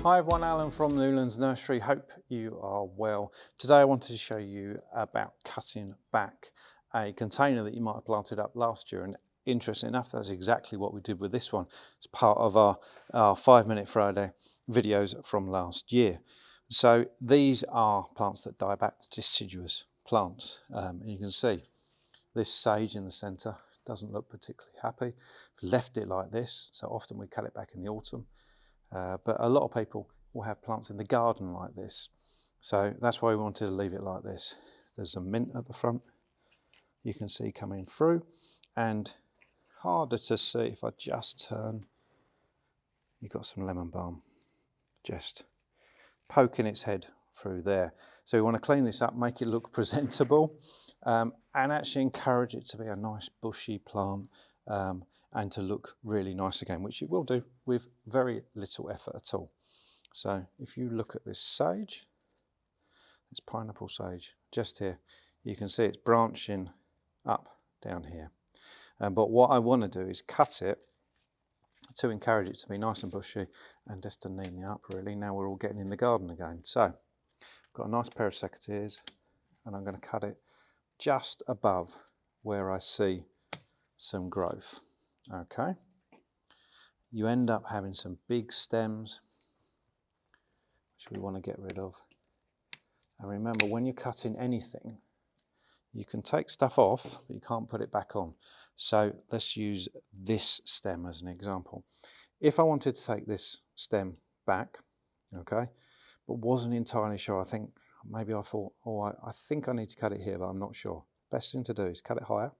Hi everyone, Alan from Newlands Nursery. Hope you are well. Today I wanted to show you about cutting back a container that you might have planted up last year, and interesting enough, that's exactly what we did with this one. It's part of our 5 Minute Friday videos from last year. So these are plants that die back, deciduous plants. And you can see this sage in the centre doesn't look particularly happy. I've left it like this, so often we cut it back in the autumn. But a lot of people will have plants in the garden like this. So that's why we wanted to leave it like this. There's a mint at the front, you can see coming through, and harder to see if I just turn, you've got some lemon balm just poking its head through there. So we want to clean this up, make it look presentable, and actually encourage it to be a nice bushy plant, and to look really nice again, which it will do with very little effort at all. So if you look at this sage, it's pineapple sage just here, you can see it's branching up down here. But what I want to do is cut it to encourage it to be nice and bushy and just to neaten it up really. Now we're all getting in the garden again. So I've got a nice pair of secateurs and I'm going to cut it just above where I see some growth. Okay, you end up having some big stems which we want to get rid of. And remember, when you're cutting anything, you can take stuff off, but you can't put it back on. So let's use this stem as an example. If I wanted to take this stem back, okay, but wasn't entirely sure, I think maybe I thought, oh, I think I need to cut it here, but I'm not sure. Best thing to do is cut it higher,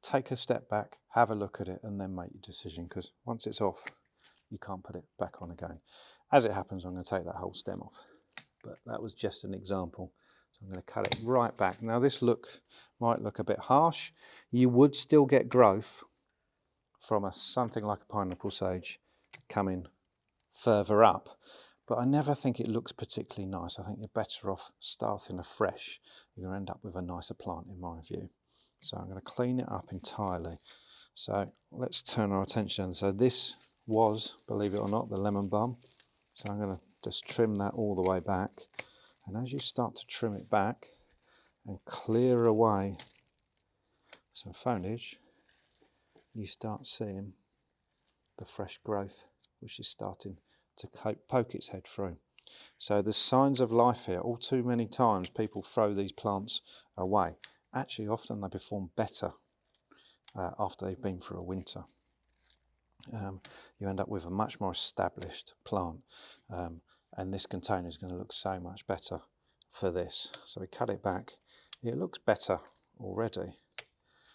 take a step back, have a look at it, and then make your decision, because once it's off, you can't put it back on again. As it happens, I'm going to take that whole stem off, but that was just an example. So I'm going to cut it right back. Now this might look a bit harsh. You would still get growth from something like a pineapple sage coming further up, but I never think it looks particularly nice. I think you're better off starting afresh. You're going to end up with a nicer plant in my view. So I'm going to clean it up entirely. So let's turn our attention. So this was, believe it or not, the lemon balm. So I'm going to just trim that all the way back. And as you start to trim it back and clear away some foliage, you start seeing the fresh growth which is starting to poke its head through. So there's signs of life here. All too many times people throw these plants away. Actually, often they perform better after they've been through a winter. You end up with a much more established plant, and this container is going to look so much better for this. So we cut it back. It looks better already.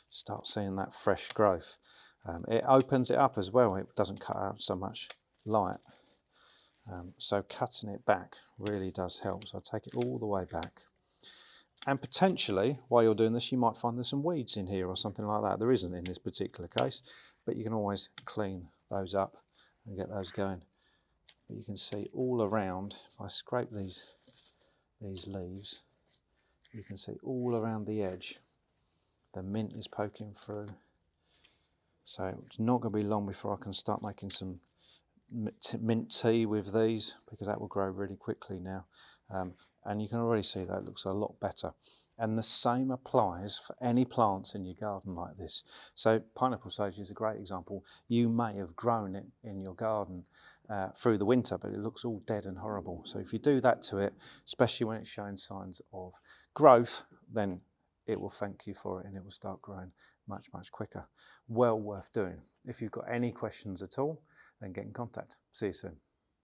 Start seeing that fresh growth. It opens it up as well. It doesn't cut out so much light. So cutting it back really does help. So I take it all the way back. And potentially, while you're doing this, you might find there's some weeds in here or something like that. There isn't in this particular case, but you can always clean those up and get those going. But you can see all around, if I scrape these leaves, you can see all around the edge, the mint is poking through. So it's not going to be long before I can start making some mint tea with these, because that will grow really quickly now. And you can already see that it looks a lot better. And the same applies for any plants in your garden like this. So pineapple sage is a great example. You may have grown it in your garden through the winter, but it looks all dead and horrible. So if you do that to it, especially when it's showing signs of growth, then it will thank you for it and it will start growing much, much quicker. Well worth doing. If you've got any questions at all, then get in contact. See you soon.